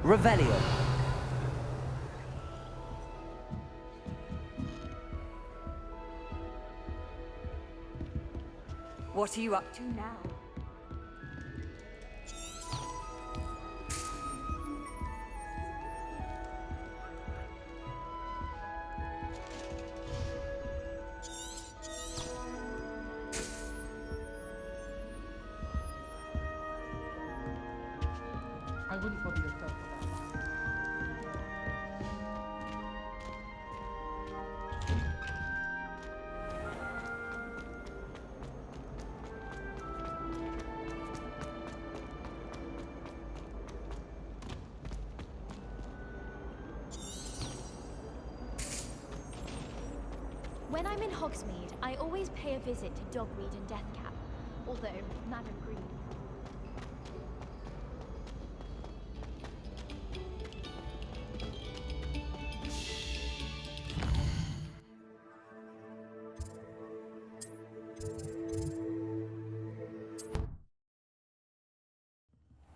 Revelio. What are you up to now? I wouldn't bother yourself about that. When I'm in Hogsmeade, I always pay a visit to Dogweed and Deathcap, although Madam Green...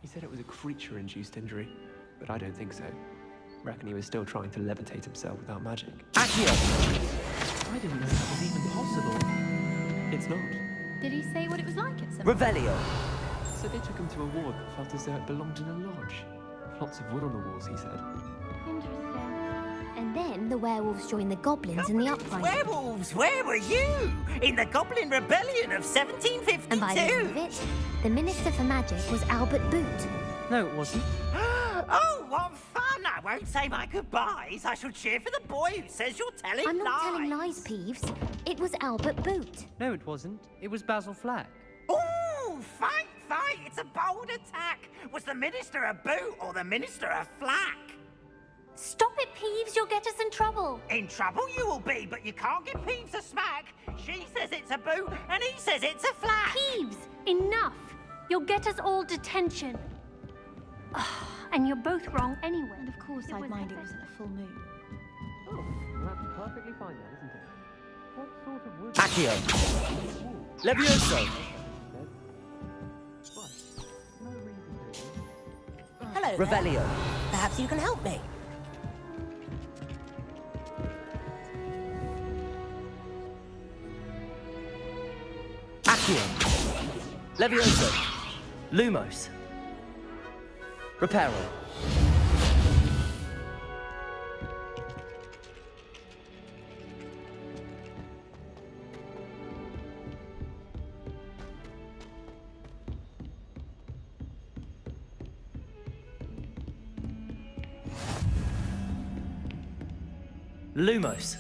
He said it was a creature-induced injury, but I don't think so. Reckon he was still trying to levitate himself without magic. Accio. I didn't know that was even possible. It's not. Did he say what it was like at some Revelio. So they took him to a ward that felt as though it belonged in a lodge. Lots of wood on the walls, he said. Interesting. And then the werewolves joined the goblins in the uprising. Werewolves, where were you? In the Goblin Rebellion of 1752? And by the end of it, the Minister for Magic was Albert Boot. No, it wasn't. Oh, what fun! I won't say my goodbyes. I shall cheer for the boy who says you're telling I'm lies. not telling lies, Peeves. It was Albert Boot. No, it wasn't. It was Basil Flack. Ooh, fight! It's a bold attack. Was the Minister a boot or the Minister a flack? Stop it, Peeves. You'll get us in trouble. In trouble you will be, but you can't give Peeves a smack. She says it's a boot, and he says it's a flack. Peeves, enough! You'll get us all detention. And you're both wrong anyway. And of course I'd mind it wasn't a full moon. Oh, well, that's perfectly fine then, isn't it? What sort of wood... Accio. Levioso. Hello there. Revelio. Perhaps you can help me. Accio. Levioso. Lumos. Reparo. Lumos.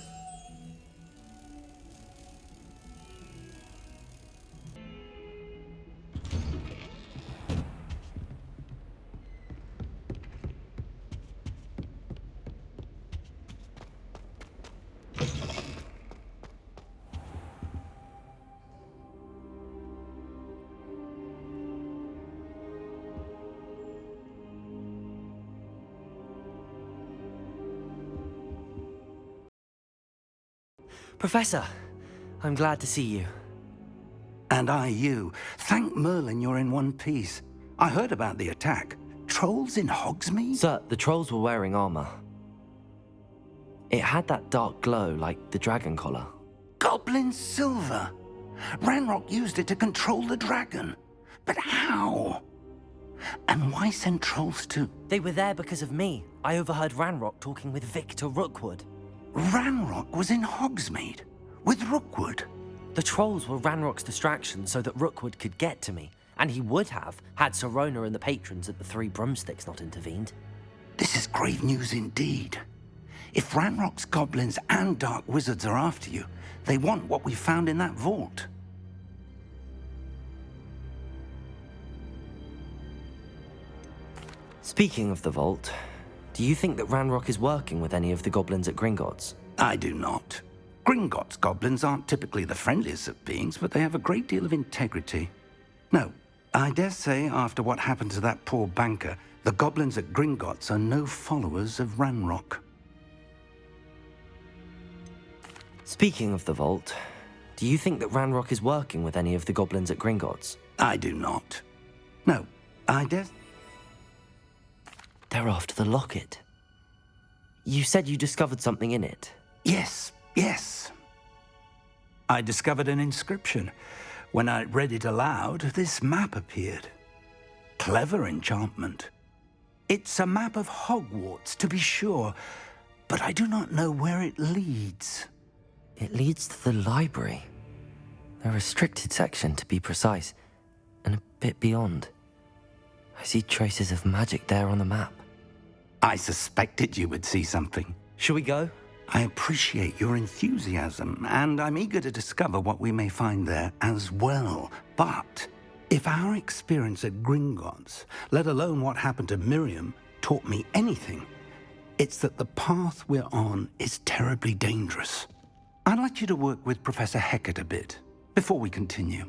Professor, I'm glad to see you. And I you. Thank Merlin you're in one piece. I heard about the attack. Trolls in Hogsmeade? Sir, the trolls were wearing armor. It had that dark glow like the dragon collar. Goblin silver! Ranrock used it to control the dragon. But how? And why send trolls to... They were there because of me. I overheard Ranrock talking with Victor Rookwood. Ranrock was in Hogsmeade? With Rookwood? The trolls were Ranrock's distraction so that Rookwood could get to me. And he would have, had Sirona and the patrons at the Three Broomsticks not intervened. This is grave news indeed. If Ranrock's goblins and dark wizards are after you, they want what we found in that vault. Speaking of the vault, do you think that Ranrock is working with any of the goblins at Gringotts? I do not. Gringotts goblins aren't typically the friendliest of beings, but they have a great deal of integrity. No, I dare say after what happened to that poor banker, the goblins at Gringotts are no followers of Ranrock. Speaking of the vault, do you think that Ranrock is working with any of the goblins at Gringotts? I do not. No, I dare... They're after the locket. You said you discovered something in it. Yes, yes. I discovered an inscription. When I read it aloud, this map appeared. Clever enchantment. It's a map of Hogwarts, to be sure, but I do not know where it leads. It leads to the library. A restricted section, to be precise, and a bit beyond. I see traces of magic there on the map. I suspected you would see something. Shall we go? I appreciate your enthusiasm, and I'm eager to discover what we may find there as well. But if our experience at Gringotts, let alone what happened to Miriam, taught me anything, it's that the path we're on is terribly dangerous. I'd like you to work with Professor Hecat a bit before we continue.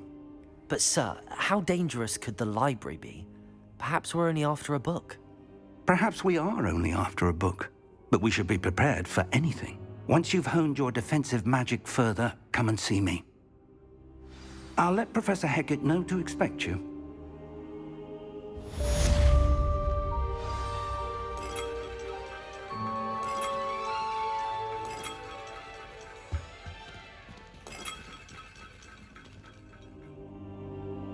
But sir, how dangerous could the library be? Perhaps we're only after a book. Perhaps we are only after a book, but we should be prepared for anything. Once you've honed your defensive magic further, come and see me. I'll let Professor Hecat know to expect you.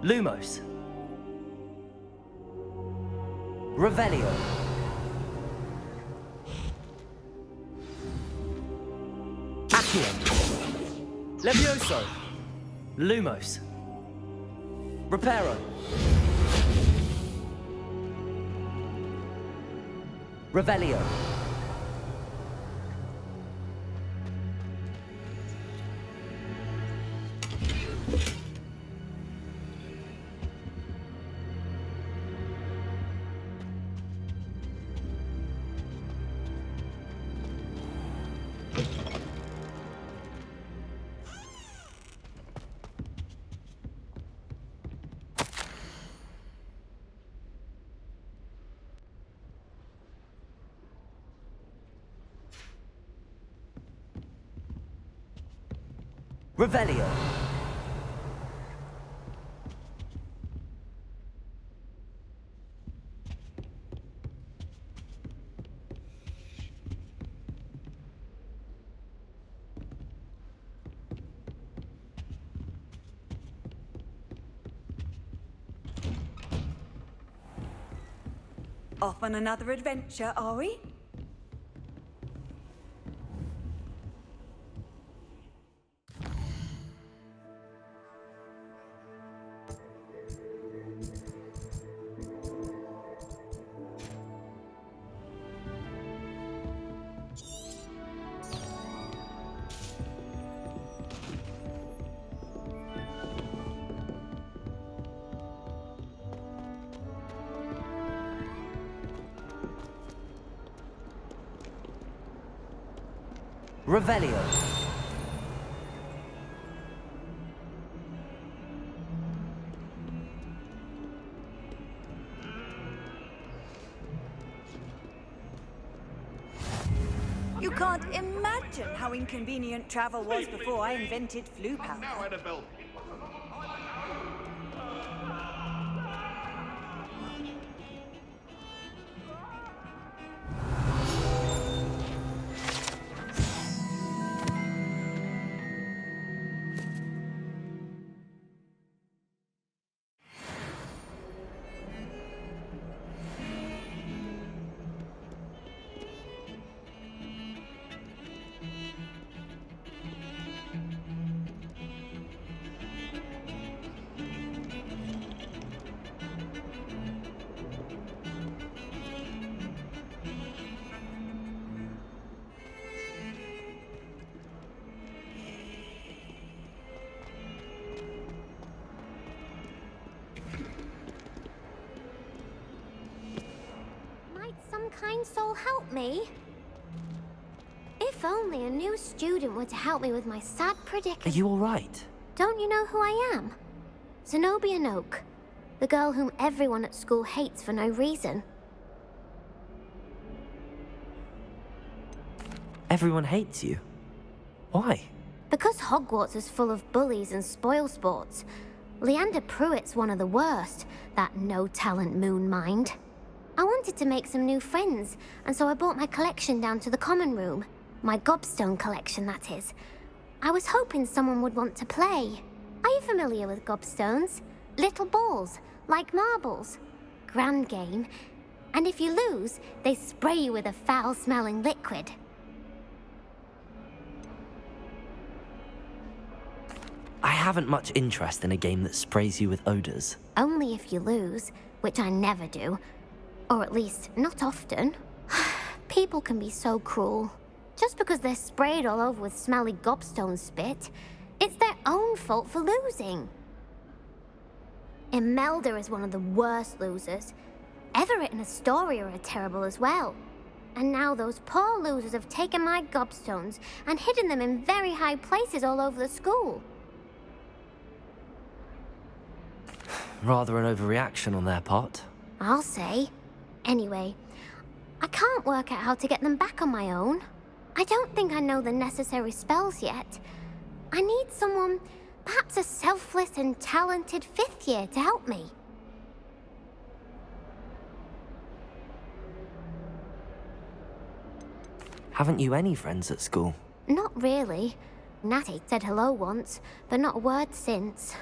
Lumos. Revelio. Accio. Levioso. Lumos. Reparo. Revelio. Revelio. Off on another adventure, are we? Revelio. You can't imagine how inconvenient travel was before I invented flu powder. Some kind soul help me? If only a new student were to help me with my sad Are predicament. you all right? Don't you know who I am? Zenobia Noak, the girl whom everyone at school hates for no reason. Everyone hates you. Why? Because Hogwarts is full of bullies and spoilsports. Leander Pruitt's one of the worst, that no-talent moon mind. I wanted to make some new friends, and so I brought my collection down to the common room. My gobstone collection, that is. I was hoping someone would want to play. Are you familiar with gobstones? Little balls, like marbles. Grand game. And if you lose, they spray you with a foul-smelling liquid. I haven't much interest in a game that sprays you with odors. Only if you lose, which I never do. Or at least, not often. People can be so cruel. Just because they're sprayed all over with smelly gobstone spit, it's their own fault for losing. Imelda is one of the worst losers. Everett and Astoria are terrible as well. And now those poor losers have taken my gobstones and hidden them in very high places all over the school. Rather an overreaction on their part. I'll say. Anyway, I can't work out how to get them back on my own. I don't think I know the necessary spells yet. I need someone, perhaps a selfless and talented 5th year to help me. Haven't you any friends at school? Not really. Natty said hello once, but not a word since.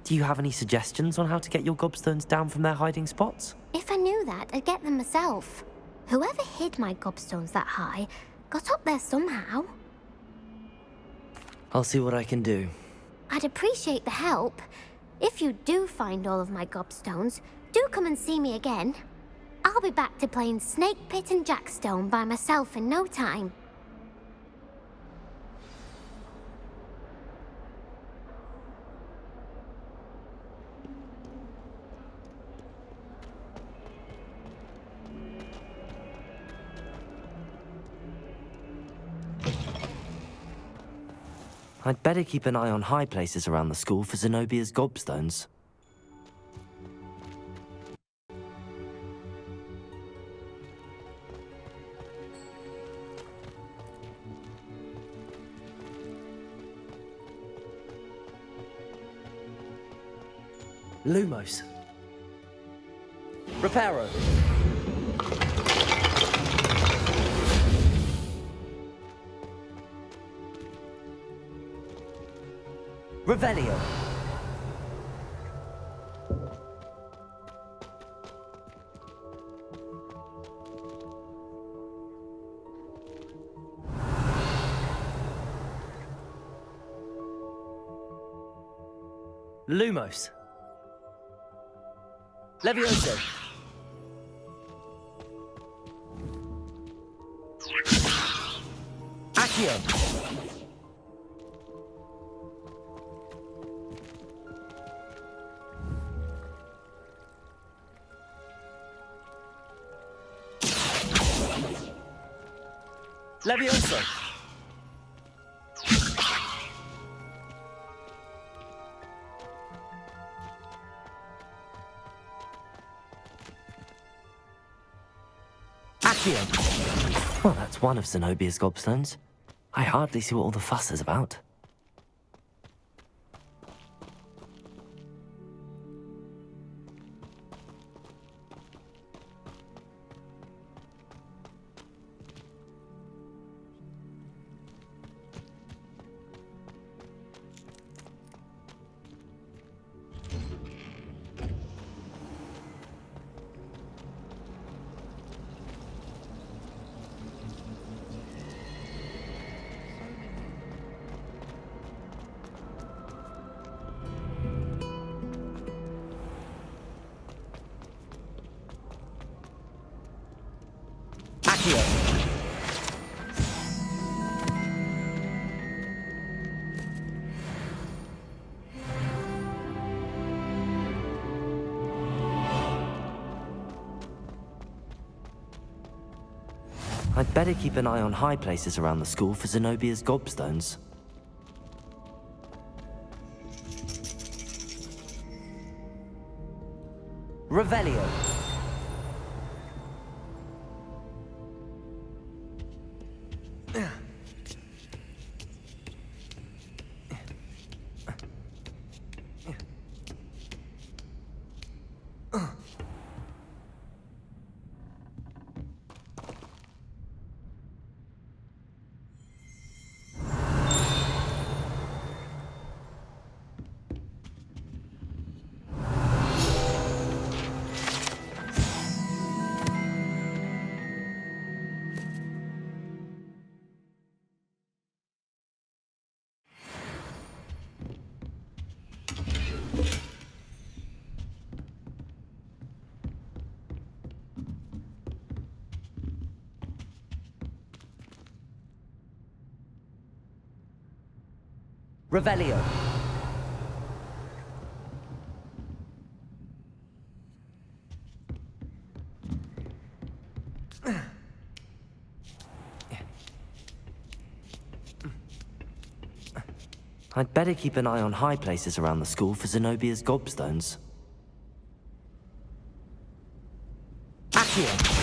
Do you have any suggestions on how to get your gobstones down from their hiding spots? If I knew that, I'd get them myself. Whoever hid my gobstones that high got up there somehow. I'll see what I can do. I'd appreciate the help. If you do find all of my gobstones, do come and see me again. I'll be back to playing Snake Pit and Jackstone by myself in no time. I'd better keep an eye on high places around the school for Zenobia's gobstones. Lumos. Reparo. Revelio. Lumos. Levioso. Accio. Levioso. Accio. Well, that's one of Zenobia's gobstones. I hardly see what all the fuss is about. I'd better keep an eye on high places around the school for Zenobia's gobstones. Revelio. Revelio. I'd better keep an eye on high places around the school for Zenobia's gobstones. Accio!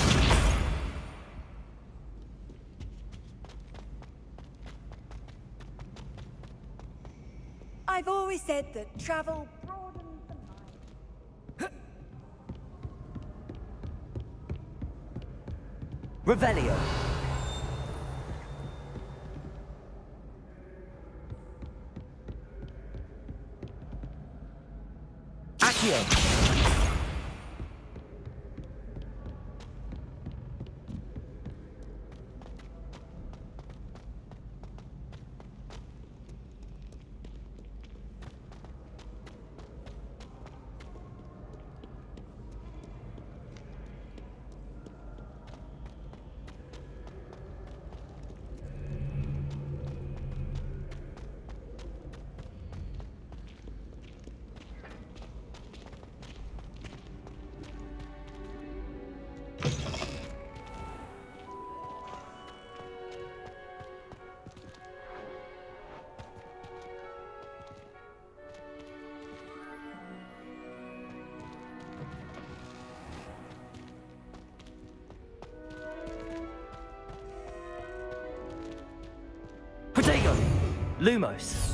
I've always said that travel broadens the mind. Revelio. Accio. Protego! Lumos.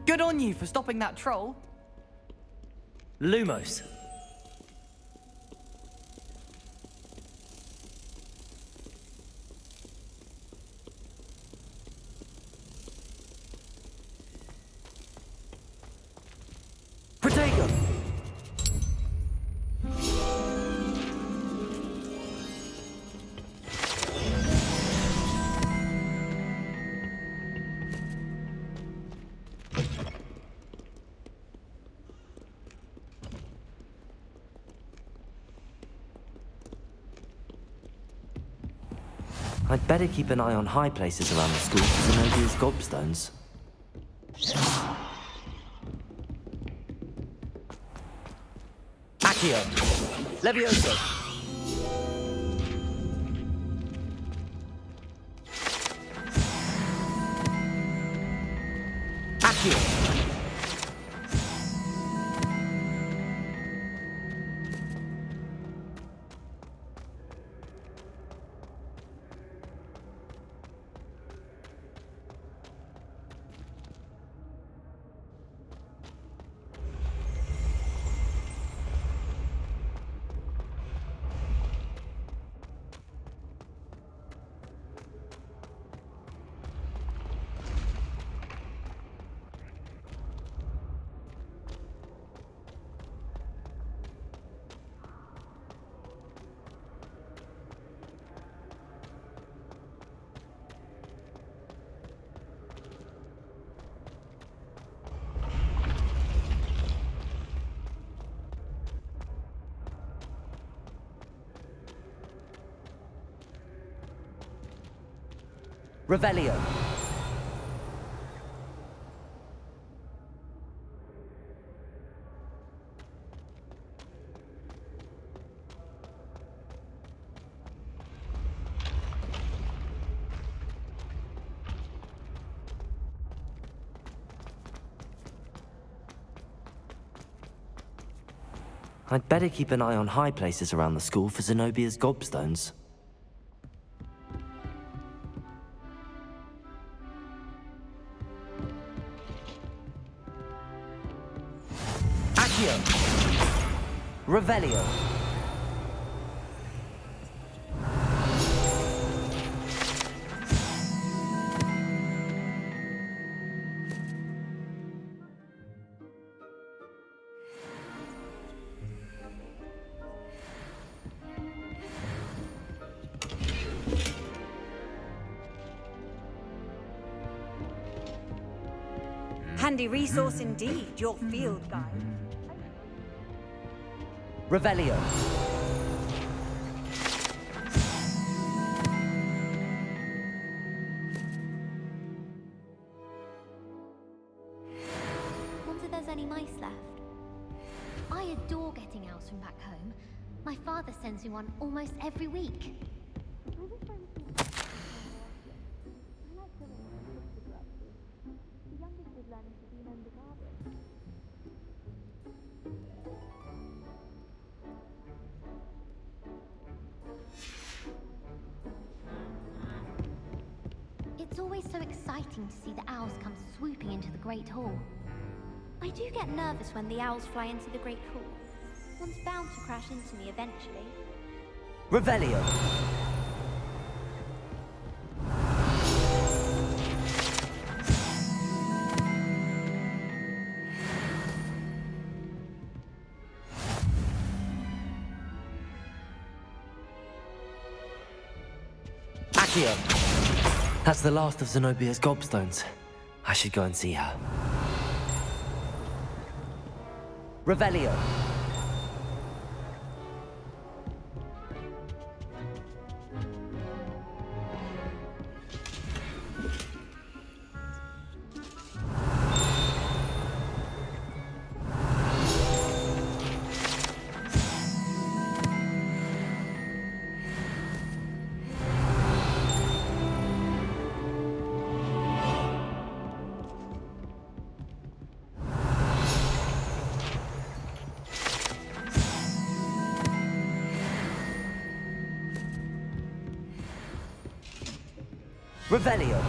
Good on you for stopping that troll. Lumos. Protego! I'd better keep an eye on high places around the school for Zenobia's gobstones. Accio! Levioso! Accio! Revelio. I'd better keep an eye on high places around the school for Zenobia's gobstones. Accio! Revelio. Handy resource indeed, your field guide. Revelio. Wonder if there's any mice left. I adore getting owls from back home. My father sends me one almost every week. It's always so exciting to see the owls come swooping into the Great Hall. I do get nervous when the owls fly into the Great Hall. One's bound to crash into me eventually. Revelio. Accio. That's the last of Zenobia's gobstones. I should go and see her. Revelio. Revelio.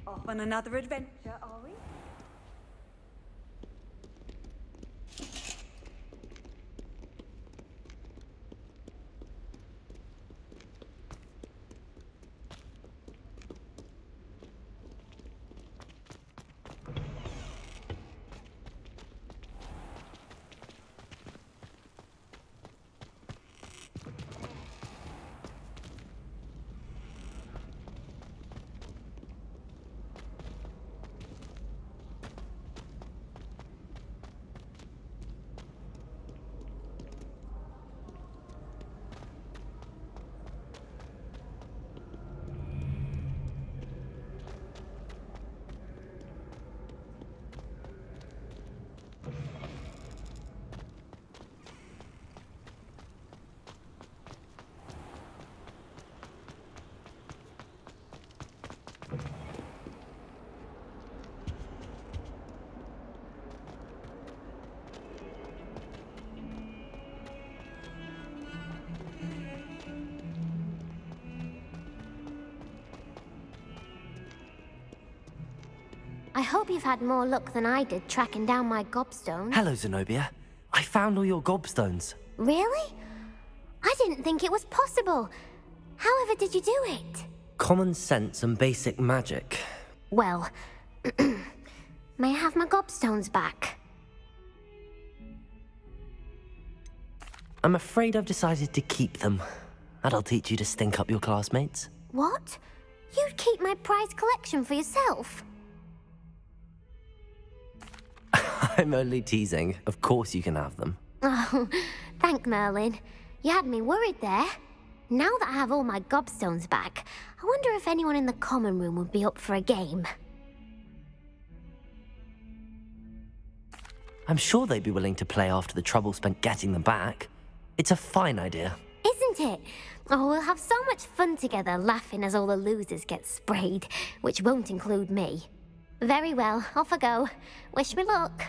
Off on another adventure, are we? I hope you've had more luck than I did tracking down my gobstone. Hello, Zenobia. I found all your gobstones. Really? I didn't think it was possible. However did you do it? Common sense and basic magic. Well, may I have my gobstones back? I'm afraid I've decided to keep them. That'll teach you to stink up your classmates. What? You'd keep my prized collection for yourself? I'm only teasing. Of course you can have them. Oh, thank Merlin. You had me worried there. Now that I have all my gobstones back, I wonder if anyone in the common room would be up for a game. I'm sure they'd be willing to play after the trouble spent getting them back. It's a fine idea. Isn't it? Oh, we'll have so much fun together, laughing as all the losers get sprayed, which won't include me. Very well, off I go. Wish me luck.